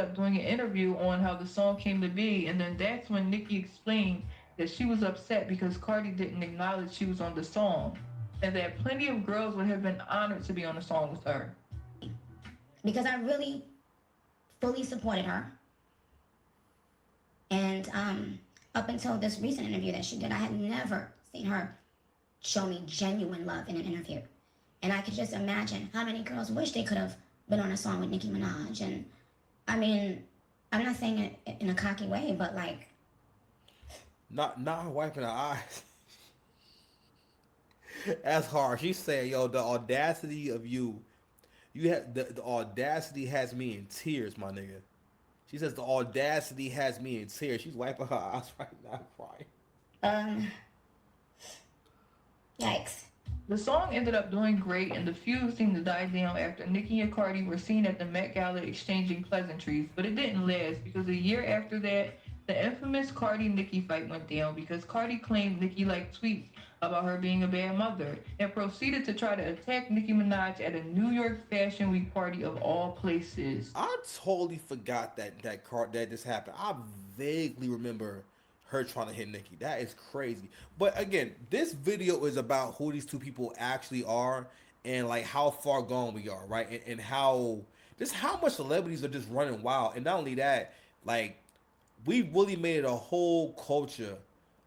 up doing an interview on how the song came to be, and then that's when Nicki explained that she was upset because Cardi didn't acknowledge she was on the song, and that plenty of girls would have been honored to be on the song with her. Because I really fully supported her. And up until this recent interview that she did, I had never seen her show me genuine love in an interview. And I could just imagine how many girls wish they could have been on a song with Nicki Minaj. And I mean, I'm not saying it in a cocky way, but like, Not her wiping her eyes. That's hard. She said, "Yo, the audacity of you, you have the audacity has me in tears, my nigga." She says the audacity has me in tears. She's wiping her eyes right now, crying. um, yikes. The song ended up doing great, and the feud seemed to die down after Nicki and Cardi were seen at the Met Gala exchanging pleasantries, but it didn't last because a year after that, the infamous Cardi-Nicki fight went down because Cardi claimed Nicki liked tweets about her being a bad mother and proceeded to try to attack Nicki Minaj at a New York Fashion Week party of all places. I totally forgot that this happened. I vaguely remember her trying to hit Nicki. That is crazy. But again, this video is about who these two people actually are and like how far gone we are, right? And how just how much celebrities are just running wild. And not only that, like we really made it a whole culture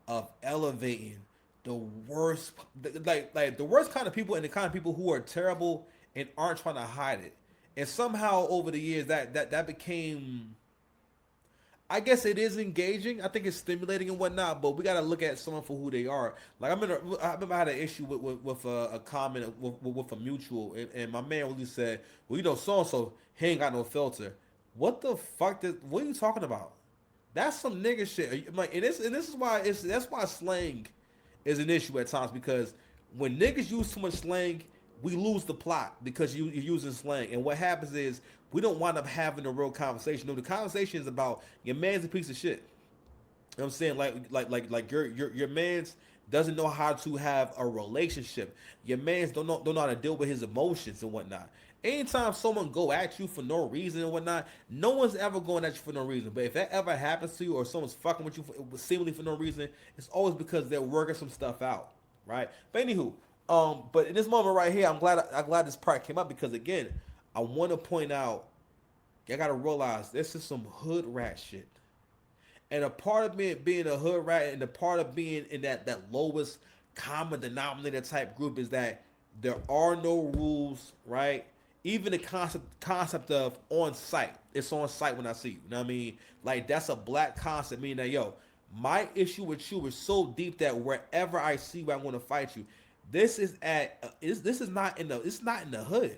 of elevating the worst, like the worst kind of people and the kind of people who are terrible and aren't trying to hide it. And somehow over the years that became, I guess it is engaging. I think it's stimulating and whatnot, but we got to look at someone for who they are. Like I remember I had an issue with a comment with a mutual, and my man really said, "Well, you know, so and so he ain't got no filter." What the fuck? What are you talking about? That's some nigga shit. Like, and this is why that's why slang is an issue at times because when niggas use too much slang, we lose the plot because you're using slang. And what happens is we don't wind up having a real conversation. No, the conversation is about your man's a piece of shit. You know what I'm saying? Like your man's doesn't know how to have a relationship. Your man's don't know how to deal with his emotions and whatnot. Anytime someone go at you for no reason and whatnot, no one's ever going at you for no reason. But if that ever happens to you or someone's fucking with you seemingly for no reason, it's always because they're working some stuff out, right? But anywho, but in this moment right here, I'm glad this part came up because again, I want to point out, you gotta realize this is some hood rat shit. And a part of being a hood rat and a part of being in that lowest common denominator type group is that there are no rules, right? Even the concept of on site. It's on site when I see you. You know what I mean? Like that's a black concept, meaning that yo, my issue with you is so deep that wherever I see you, I want to fight you. This is not in the it's not in the hood.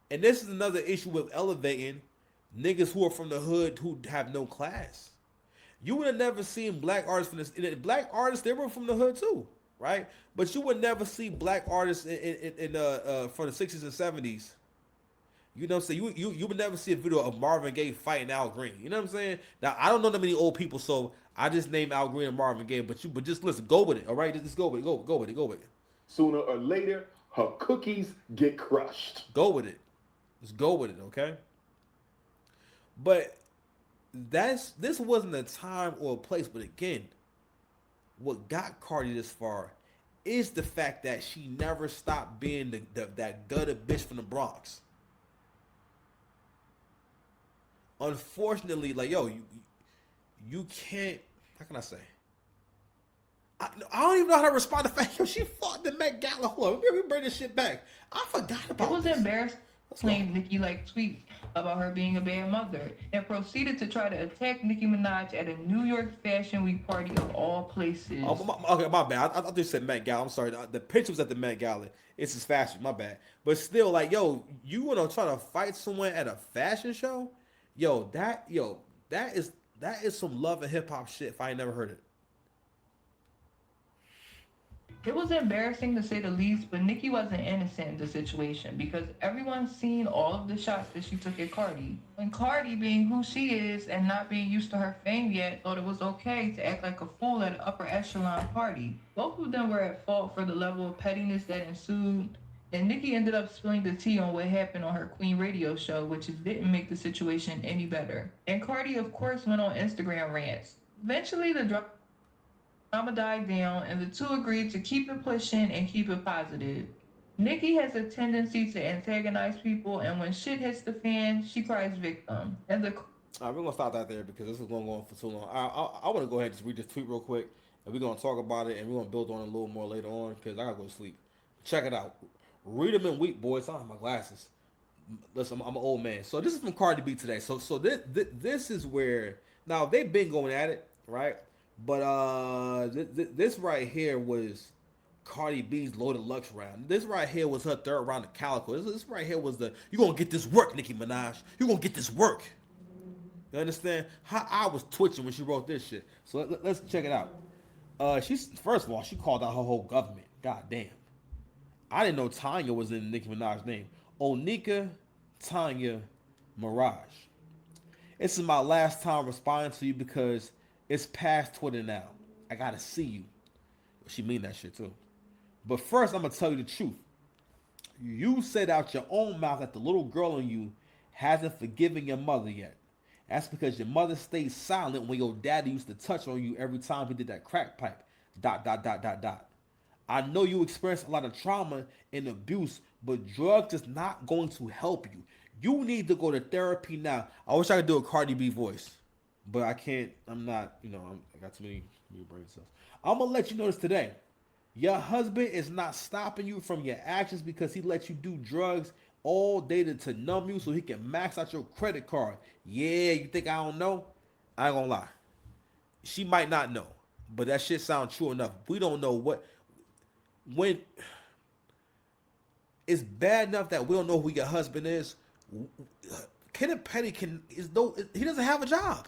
And this is another issue with elevating niggas who are from the hood who have no class. You would have never seen black artists from this. Black artists, they were from the hood too, right? But you would never see black artists from the 60s and 70s. You know what I'm saying? You would never see a video of Marvin Gaye fighting Al Green. You know what I'm saying? Now I don't know that many old people, so I just named Al Green and Marvin Gaye. But just listen, go with it. All right, just go with it. Go with it. Go with it. Sooner or later, her cookies get crushed. Go with it. Just go with it. Okay. But this wasn't a time or a place. But again, what got Cardi this far is the fact that she never stopped being that gutter bitch from the Bronx. Unfortunately, like yo, you can't. How can I say? I don't even know how to respond to the fact yo she fought the Met Gala. Hold on, let me bring this shit back. I forgot It about was this. embarrassing claimed Nicki liked tweets about her being a bad mother and proceeded to try to attack Nicki Minaj at a New York Fashion Week party of all places. Oh, okay, my bad. I thought you said Met Gala. I'm sorry. The picture was at the Met Gala. It's his fashion. My bad. But still, like, yo, you wanna try to fight someone at a fashion show? That is some love and hip hop shit. If I ain't never heard it. It was embarrassing to say the least, but Nicki wasn't innocent in the situation because everyone's seen all of the shots that she took at Cardi. And Cardi, being who she is and not being used to her fame yet, thought it was okay to act like a fool at an upper echelon party. Both of them were at fault for the level of pettiness that ensued. And Nicki ended up spilling the tea on what happened on her Queen radio show, which didn't make the situation any better. And Cardi, of course, went on Instagram rants. Eventually, the drama died down, and the two agreed to keep it pushing and keep it positive. Nicki has a tendency to antagonize people, and when shit hits the fan, she cries victim. And the All right, we're gonna stop that there because this is going to go on for too long. I want to go ahead and just read this tweet real quick, and we're gonna talk about it, and we're gonna build on it a little more later on because I gotta go to sleep. Check it out. Read them and weep, boys. I don't have my glasses. Listen, I'm an old man. So this is from Cardi B today. So this is where now they've been going at it, right? But this right here was Cardi B's loaded Lux round. This right here was her third round of Calico. This right here was the you gonna get this work, Nicki Minaj. You gonna get this work. You understand? How I was twitching when she wrote this shit. So let's check it out. She's first of all, she called out her whole government. God damn. I didn't know Tanya was in Nicki Minaj's name. Onika Tanya Mirage. This is my last time responding to you because it's past Twitter now. I gotta see you. She mean that shit too. But first, I'm gonna tell you the truth. You said out your own mouth that the little girl in you hasn't forgiven your mother yet. That's because your mother stayed silent when your daddy used to touch on you every time he did that crack pipe. ... I know you experienced a lot of trauma and abuse, but drugs is not going to help you. You need to go to therapy now. I wish I could do a Cardi B voice, but I can't. I'm not, I got too many brain cells. I'm going to let you know this today. Your husband is not stopping you from your actions because he lets you do drugs all day to numb you so he can max out your credit card. Yeah, you think I don't know? I ain't gonna lie. She might not know, but that shit sounds true enough. We don't know when it's bad enough that we don't know who your husband is. Kenneth Petty he doesn't have a job.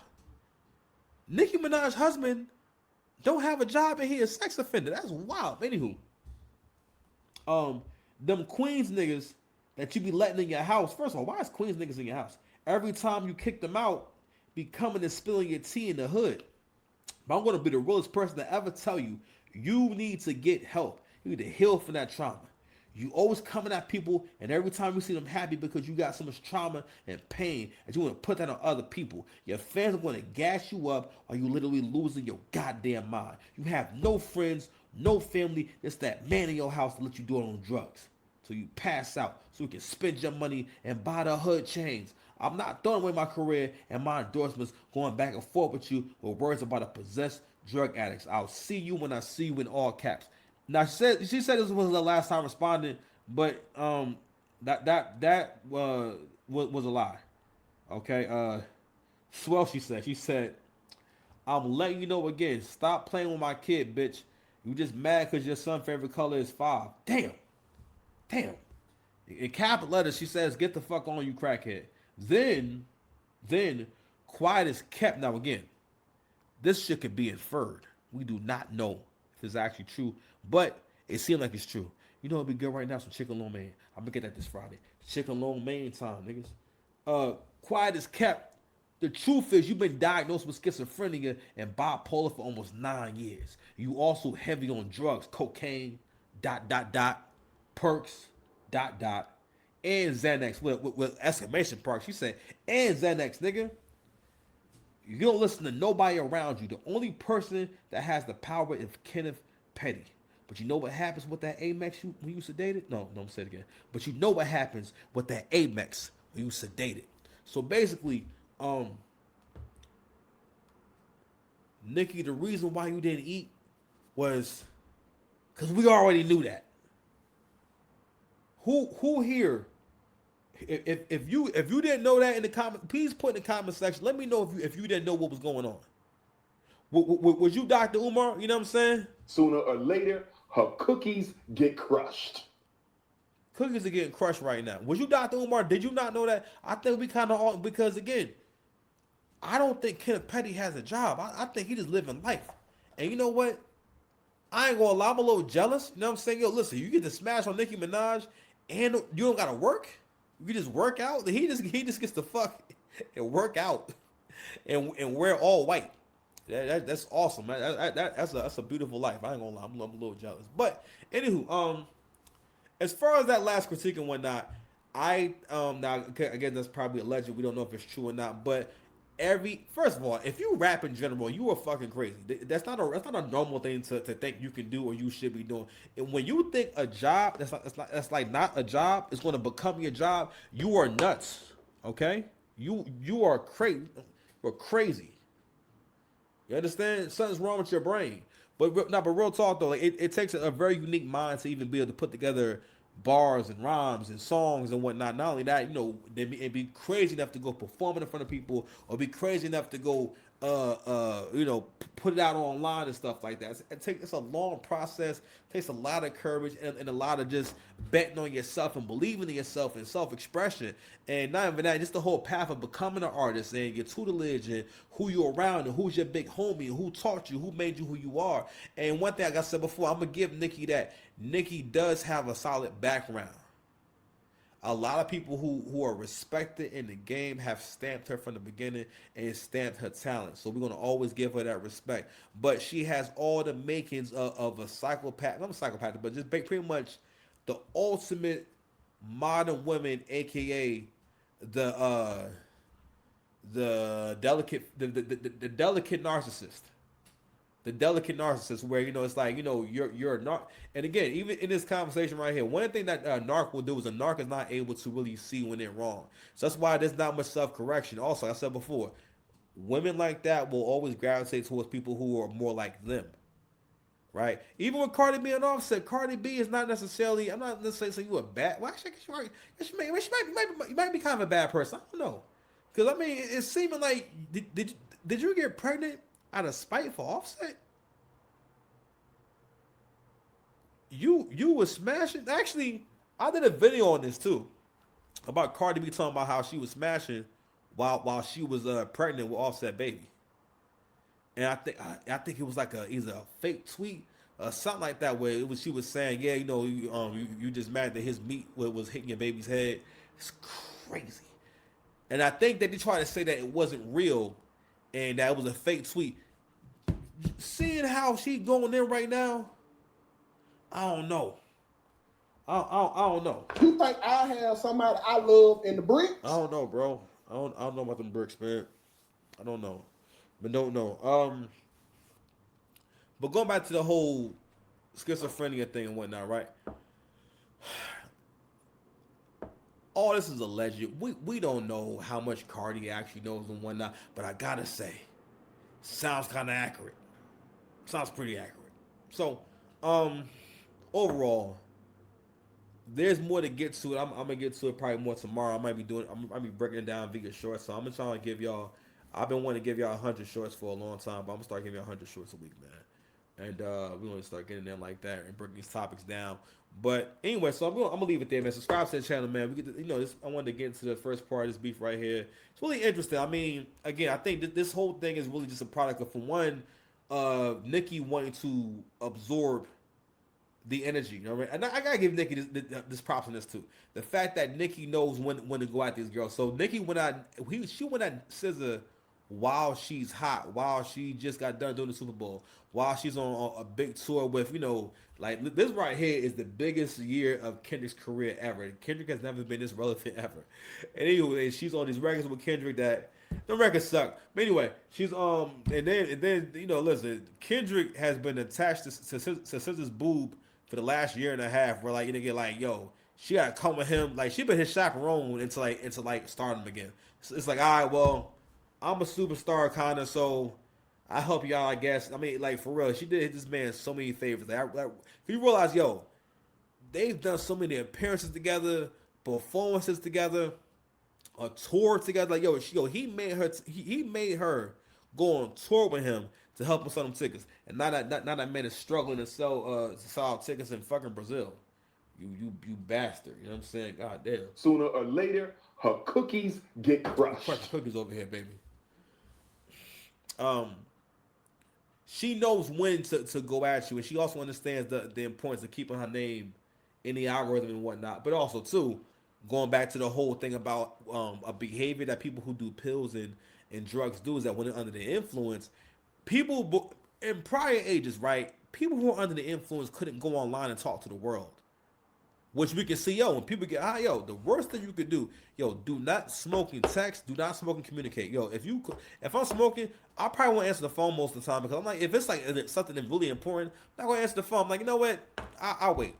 Nicki Minaj's husband don't have a job and he a sex offender. That's wild. Anywho, them Queens niggas that you be letting in your house. First of all, why is Queens niggas in your house? Every time you kick them out, be coming and spilling your tea in the hood. But I'm gonna be the realest person to ever tell you, you need to get help. You need to heal from that trauma. You always coming at people, and every time you see them happy because you got so much trauma and pain, and you want to put that on other people. Your fans are going to gas you up, or you literally losing your goddamn mind. You have no friends, no family. It's that man in your house to let you do it on drugs. So you pass out, so you can spend your money and buy the hood chains. I'm not throwing away my career and my endorsements going back and forth with you with words about a possessed drug addicts. I'll see you when I see you in all caps. Now she said this was the last time responding, but that was a lie. Okay. Swell. She said, I'm letting you know again. Stop playing with my kid, bitch. You just mad because your son's favorite color is 5. Damn. In capital letters, she says, "Get the fuck on, you crackhead." Then, quiet is kept. Now again, this shit could be inferred. We do not know if it's actually true, but it seems like it's true. You know, it'd be good right now, some chicken lo mein. I'm gonna get that this Friday. Chicken lo mein time, niggas. Quiet is kept. The truth is, you've been diagnosed with schizophrenia and bipolar for almost 9 years. You also heavy on drugs, cocaine, ... perks, ... and Xanax with exclamation marks. She said, and Xanax, nigga. You don't listen to nobody around you. The only person that has the power is Kenneth Petty. But you know what happens with that Amex when you sedate it? No, I'm saying it again. But you know what happens with that Amex when you sedate it. So basically, Nicki, the reason why you didn't eat was because we already knew that. Who here? If you didn't know that in the comment, please put in the comment section. Let me know if you didn't know what was going on. Was you Dr. Umar? You know what I'm saying? Sooner or later, her cookies get crushed. Cookies are getting crushed right now. Was you Dr. Umar? Did you not know that? I think we kind of all, because again, I don't think Kenneth Petty has a job. I think he just living life. And you know what? I ain't gonna lie, I'm a little jealous. You know what I'm saying? Yo, listen, you get to smash on Nicki Minaj and you don't gotta work. You just work out. He just gets to fuck and work out and wear all white. That's awesome, man. That's a beautiful life. I ain't gonna lie, I'm a little jealous. But anywho, as far as that last critique and whatnot, I now again that's probably alleged. We don't know if it's true or not, but first of all, if you rap in general, you are fucking crazy. That's not a normal thing to think you can do or you should be doing. And when you think a job that's like not a job is going to become your job, you are nuts. Okay, you are crazy. You're crazy. You understand? Something's wrong with your brain. But real talk though, like, it takes a very unique mind to even be able to put together bars and rhymes and songs and whatnot. Not only that, be crazy enough to go perform in front of people, or be crazy enough to go, put it out online and stuff like that. It's a long process. It takes a lot of courage and a lot of just betting on yourself and believing in yourself and self-expression. And not even that, just the whole path of becoming an artist and your tutelage and who you're around and who's your big homie and who taught you, who made you who you are. And one thing, like I said before, I'm gonna give Nicki that. Nicki does have a solid background. A lot of people who are respected in the game have stamped her from the beginning and stamped her talent. So we're going to always give her that respect. But she has all the makings of a psychopath. Not a psychopath, but just pretty much the ultimate modern woman, a.k.a. the delicate the delicate narcissist. The delicate narcissist, where it's like you're a narc. And again, even in this conversation right here, one thing that a narc will do is a narc is not able to really see when they're wrong. So that's why there's not much self-correction. Also, like I said before, women like that will always gravitate towards people who are more like them, right? Even with Cardi B and Offset, Cardi B is not necessarily. I'm not necessarily saying you a bad. Well, actually, you might be kind of a bad person. I don't know, because I mean, it's seeming like did you get pregnant out of spite for Offset? You was smashing. Actually, I did a video on this too, about Cardi B talking about how she was smashing while she was pregnant with Offset baby. And I think it was like either a fake tweet or something like that, where she was saying, yeah, you just mad that his meat was hitting your baby's head. It's crazy. And I think that they tried to say that it wasn't real and that it was a fake tweet. Seeing how she going in right now, I don't know. I don't know. You think I have somebody I love in the bricks? I don't know, bro. I don't know about them bricks, man. I don't know. But don't know. But going back to the whole schizophrenia thing and whatnot, right? All this is alleged. We don't know how much Cardi actually knows and whatnot, but I gotta say, sounds kind of accurate. Sounds pretty accurate. So, overall, there's more to get to it. I'm gonna get to it probably more tomorrow. I might be breaking it down via shorts. So I'm gonna try to give y'all. I've been wanting to give y'all 100 shorts for a long time, but I'm gonna start giving y'all 100 shorts a week, man. And we're gonna start getting them like that and breaking these topics down. But anyway, so I'm gonna leave it there, man. Subscribe to the channel, man. We get to, I wanted to get into the first part of this beef right here. It's really interesting. I mean, again, I think this whole thing is really just a product of, for one, Nicki wanting to absorb the energy. You know what I mean? And I gotta give Nicki this props on this too. The fact that Nicki knows when to go at these girls. So Nicki she went at SZA while she's hot, while she just got done doing the Super Bowl, while she's on a big tour with, like this right here is the biggest year of Kendrick's career ever. Kendrick has never been this relevant ever. And anyway, she's on these records with Kendrick that the records suck. But anyway, she's and then listen, Kendrick has been attached to SZA's boob for the last year and a half, where like get like, yo, she gotta come with him, like she been his chaperone into like stardom again. So it's like, all right, well, I'm a superstar kinda, so I help y'all, I guess. I mean, like, for real, she did this man so many favors. Like, if you realize, yo, they've done so many appearances together, performances together, a tour together. Like, he made her go on tour with him to help him sell them tickets. And now that man is struggling to sell out tickets in fucking Brazil. You bastard. You know what I'm saying? God damn. Sooner or later, her cookies get crushed. Crush cookies over here, baby. She knows when to go at you, and she also understands the importance of keeping her name in the algorithm and whatnot. But also, too, going back to the whole thing about a behavior that people who do pills and drugs do, is that when they're under the influence, people in prior ages, right, people who are under the influence couldn't go online and talk to the world. Which we can see, yo, when people get high, yo, the worst thing you could do, yo, do not smoke and text, do not smoke and communicate. Yo, if I'm smoking, I probably won't answer the phone most of the time because I'm like, if it's like something that's really important, I'm not gonna answer the phone. I'm like, you know what? I'll wait.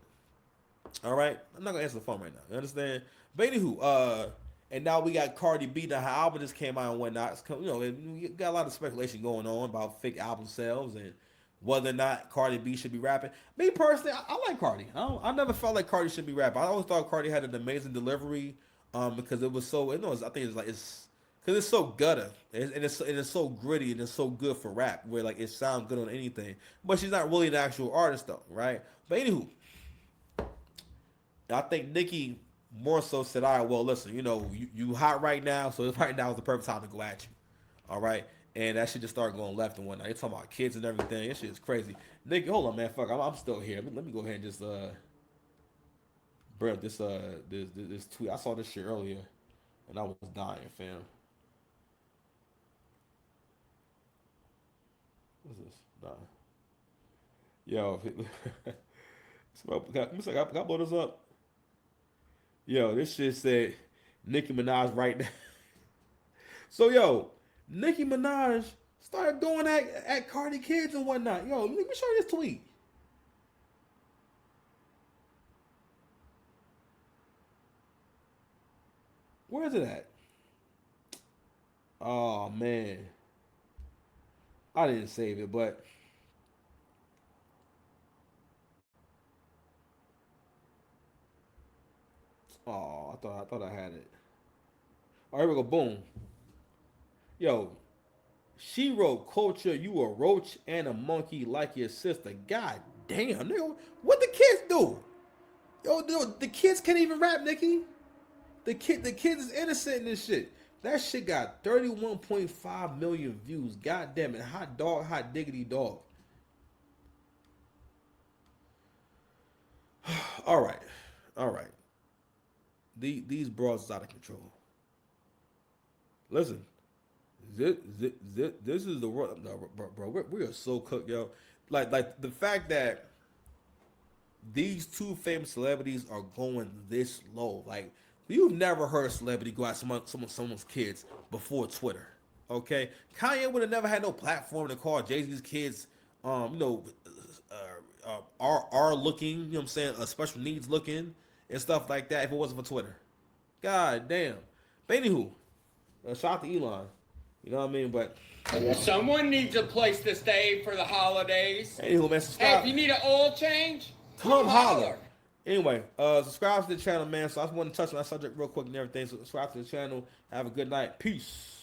All right, I'm not gonna answer the phone right now. You understand? But anywho, and now we got Cardi B. Now her album just came out and whatnot. We got a lot of speculation going on about fake album sales and whether or not Cardi B should be rapping. Me personally, I like Cardi. I never felt like Cardi should be rapping. I always thought Cardi had an amazing delivery, because it was so. I think it's because it's so gutter and it's so gritty and it's so good for rap where like it sounds good on anything. But she's not really an actual artist though, right? But anywho, I think Nicki more so said, all right, well, listen, you hot right now, so right now is the perfect time to go at you. All right. And that shit just started going left and whatnot. They talking about kids and everything. That shit is crazy. Nicki, hold on, man. Fuck, I'm still here. Let me go ahead and just bring up this tweet. I saw this shit earlier, and I was dying, fam. What's this? Nah. Yo, can I blow this up? Yo, this shit said Nicki Minaj right now. So, yo, Nicki Minaj started doing that at Cardi kids and whatnot. Yo, let me show you this tweet. Where is it at? Oh, man. I didn't save it, but oh, I thought I had it. Oh, here we go. Boom. Yo, she wrote, "Culture, you a roach and a monkey like your sister." God damn, nigga. What the kids do? Yo, the kids can't even rap, Nicki. The kids is innocent in this shit. That shit got 31.5 million views. God damn it. Hot dog, hot diggity dog. All right. All right. These broads is out of control. Listen. This is the world, no, bro. We are so cooked, yo. Like the fact that these two famous celebrities are going this low. Like you've never heard a celebrity go at someone's kids before Twitter. Okay, Kanye would have never had no platform to call Jay-Z's kids, are looking. You know what I'm saying? Special needs looking and stuff like that. If it wasn't for Twitter, God damn. But anywho, shout out to Elon. You know what I mean? But someone needs a place to stay for the holidays. Anywho, man, subscribe. Hey, if you need an oil change, come holler. Anyway, subscribe to the channel, man. So I just want to touch on that subject real quick and everything. So subscribe to the channel. Have a good night. Peace.